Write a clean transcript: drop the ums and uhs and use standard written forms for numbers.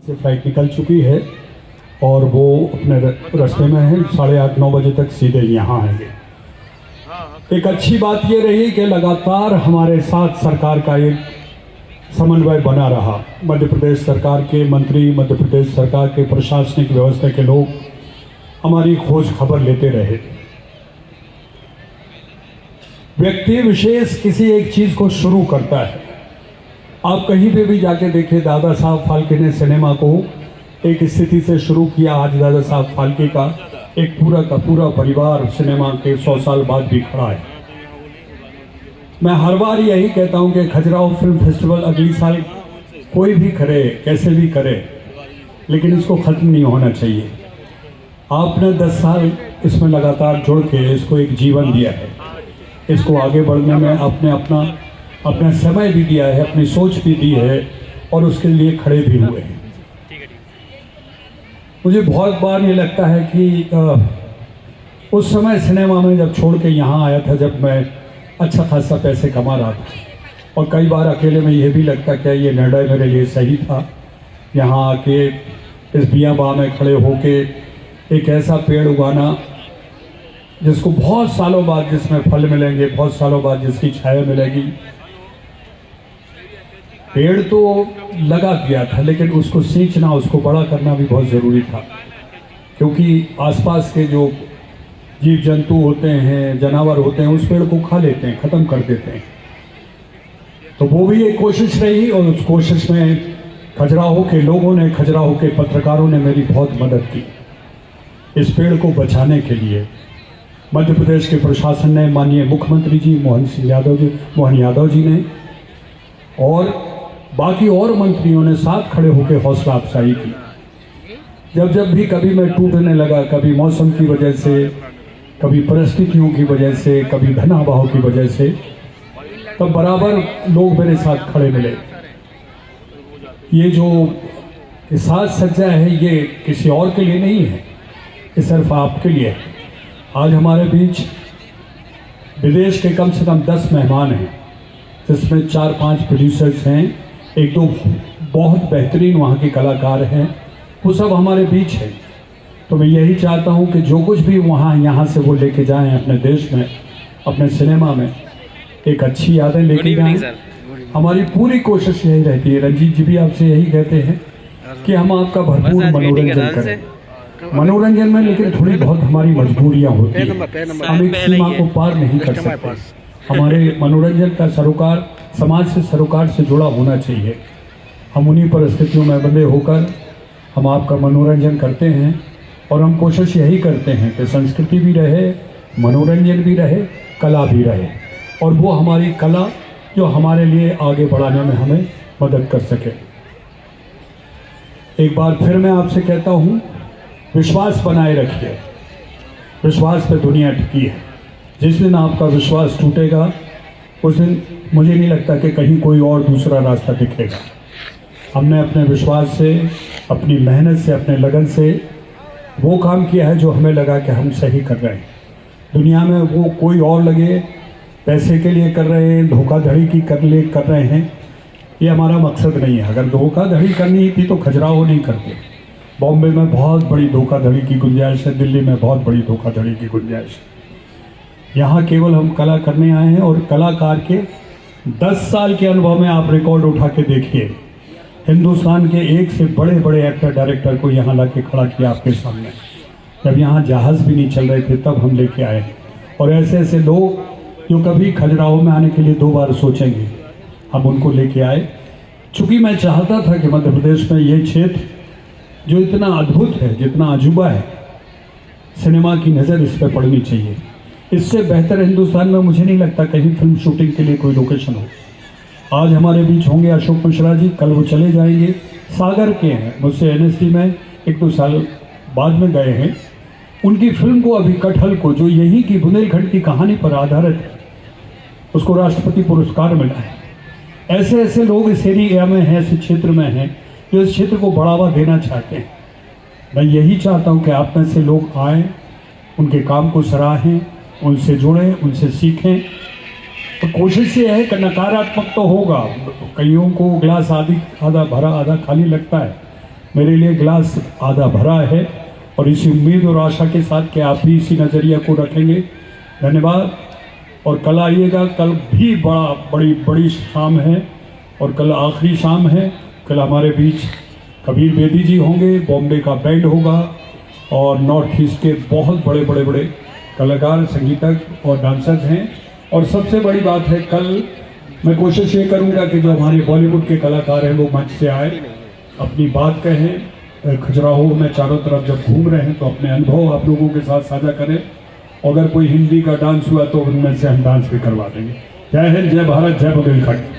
से फ्लाइट निकल चुकी है और वो अपने रास्ते में है। 8:30-9 बजे तक सीधे यहाँ आएंगे। एक अच्छी बात ये रही कि लगातार हमारे साथ सरकार का एक समन्वय बना रहा। मध्य प्रदेश सरकार के मंत्री, मध्य प्रदेश सरकार के प्रशासनिक व्यवस्था के लोग हमारी खोज खबर लेते रहे। व्यक्ति विशेष किसी एक चीज़ को शुरू करता है। आप कहीं पे भी जाके देखिए, दादा साहब फाल्के ने सिनेमा को एक स्थिति से शुरू किया। आज दादा साहब फाल्के का एक पूरा का पूरा परिवार सिनेमा के 100 साल बाद भी खड़ा है। मैं हर बार यही कहता हूं कि खजुराहो फिल्म फेस्टिवल अगली साल कोई भी करे, कैसे भी करे, लेकिन इसको ख़त्म नहीं होना चाहिए। आपने 10 साल इसमें लगातार जुड़ के इसको एक जीवन दिया है। इसको आगे बढ़ने में आपने अपना समय भी दिया है, अपनी सोच भी दी है और उसके लिए खड़े भी हुए हैं। मुझे बहुत बार ये लगता है कि उस समय सिनेमा में जब छोड़ के यहाँ आया था, जब मैं अच्छा खासा पैसे कमा रहा था, और कई बार अकेले में ये भी लगता क्या ये निर्णय मेरे लिए सही था, यहाँ आके इस बियाबां में खड़े होके एक ऐसा पेड़ उगाना जिसको बहुत सालों बाद, जिसमें फल मिलेंगे, बहुत सालों बाद जिसकी छाया मिलेगी। पेड़ तो लगा दिया था, लेकिन उसको सींचना, उसको बड़ा करना भी बहुत ज़रूरी था, क्योंकि आसपास के जो जीव जंतु होते हैं, जानवर होते हैं, उस पेड़ को खा लेते हैं, ख़त्म कर देते हैं। तो वो भी एक कोशिश रही और उस कोशिश में खजुराहो के लोगों ने, खजुराहो के पत्रकारों ने मेरी बहुत मदद की इस पेड़ को बचाने के लिए। मध्य प्रदेश के प्रशासन ने, माननीय मुख्यमंत्री जी मोहन यादव जी ने और बाकी और मंत्रियों ने साथ खड़े होकर हौसला अफजाई की। जब भी कभी मैं टूटने लगा, कभी मौसम की वजह से, कभी परिस्थितियों की वजह से, कभी धनाभाव की वजह से, तब बराबर लोग मेरे साथ खड़े मिले। ये जो साज सज्जा है, ये किसी और के लिए नहीं है, ये सिर्फ आपके लिए है। आज हमारे बीच विदेश के कम से कम 10 मेहमान हैं, जिसमें 4-5 प्रोड्यूसर्स हैं, 1-2 बहुत बेहतरीन वहाँ के कलाकार हैं, वो सब हमारे बीच हैं। तो मैं यही चाहता हूँ कि जो कुछ भी यहाँ से वो लेके जाएं अपने देश में, अपने सिनेमा में, एक अच्छी यादें लेके जाएं। हमारी पूरी कोशिश यही रहती है, रंजीत जी भी आपसे यही कहते हैं कि हम आपका भरपूर मनोरंजन करें। मनोरंजन में लेकिन थोड़ी बहुत हमारी मजबूरियाँ होती हैं, हम एक सीमा को पार नहीं कर सकते। हमारे मनोरंजन का सरोकार समाज से, सरोकार से जुड़ा होना चाहिए। हम उन्हीं परिस्थितियों में बंधे होकर हम आपका मनोरंजन करते हैं और हम कोशिश यही करते हैं कि संस्कृति भी रहे, मनोरंजन भी रहे, कला भी रहे, और वो हमारी कला जो हमारे लिए आगे बढ़ाने में हमें मदद कर सके। एक बार फिर मैं आपसे कहता हूँ, विश्वास बनाए रखिए। विश्वास पे दुनिया टिकी है। जिस दिन आपका विश्वास टूटेगा, उस दिन मुझे नहीं लगता कि कहीं कोई और दूसरा रास्ता दिखेगा। हमने अपने विश्वास से, अपनी मेहनत से, अपने लगन से वो काम किया है जो हमें लगा कि हम सही कर रहे हैं। दुनिया में वो कोई और लगे पैसे के लिए कर रहे हैं, धोखाधड़ी की कर रहे हैं, ये हमारा मकसद नहीं है। अगर धोखाधड़ी करनी थी तो खजुराहो नहीं करते। बॉम्बे में बहुत बड़ी धोखाधड़ी की गुंजाइश है, दिल्ली में बहुत बड़ी धोखाधड़ी की गुंजाइश है। यहाँ केवल हम कला करने आए हैं, और कलाकार के 10 साल के अनुभव में आप रिकॉर्ड उठा के देखिए। हिंदुस्तान के एक से बड़े बड़े एक्टर डायरेक्टर को यहाँ ला के खड़ा किया आपके सामने। जब यहाँ जहाज़ भी नहीं चल रहे थे तब हम लेके आए। और ऐसे ऐसे लोग जो कभी खजुराहो में आने के लिए 2 बार सोचेंगे, हम उनको लेके आए। चूँकि मैं चाहता था कि मध्य प्रदेश में ये क्षेत्र जो इतना अद्भुत है, जितना अजूबा है, सिनेमा की नज़र इस पर पड़नी चाहिए। इससे बेहतर हिंदुस्तान में मुझे नहीं लगता कहीं फिल्म शूटिंग के लिए कोई लोकेशन हो। आज हमारे बीच होंगे अशोक मिश्रा जी, कल वो चले जाएंगे, सागर के हैं, मुझसे NSD में 1-2 साल बाद में गए हैं। उनकी फिल्म को, अभी कटहल को, जो यहीं की बुंदेलखंड की कहानी पर आधारित है, उसको राष्ट्रपति पुरस्कार मिला है। ऐसे ऐसे लोग इस एरिया में हैं, इस क्षेत्र में हैं, जो इस क्षेत्र को बढ़ावा देना चाहते हैं। मैं यही चाहता हूं कि आप में से लोग आएँ, उनके काम को सराहें, उनसे जुड़ें, उनसे सीखें। तो कोशिश ये है कि नकारात्मक तो होगा, कईयों को गिलास आधा भरा आधा खाली लगता है, मेरे लिए गिलास आधा भरा है और इसी उम्मीद और आशा के साथ कि आप भी इसी नज़रिया को रखेंगे। धन्यवाद। और कल आइएगा, कल भी बड़ी शाम है और कल आखिरी शाम है। कल हमारे बीच कबीर बेदी जी होंगे, बॉम्बे का बैंड होगा और नॉर्थ ईस्ट के बहुत बड़े कलाकार, संगीतक और डांसर्स हैं। और सबसे बड़ी बात है, कल मैं कोशिश ये करूँगा कि जो हमारे बॉलीवुड के कलाकार हैं वो मंच से आए, अपनी बात कहें। खजुराहो में चारों तरफ जब घूम रहे हैं तो अपने अनुभव आप लोगों के साथ साझा करें। अगर कोई हिंदी का डांस हुआ तो उनमें से हम डांस भी करवा देंगे। जय हिंद, जय भारत, जय बुंदेलखंड।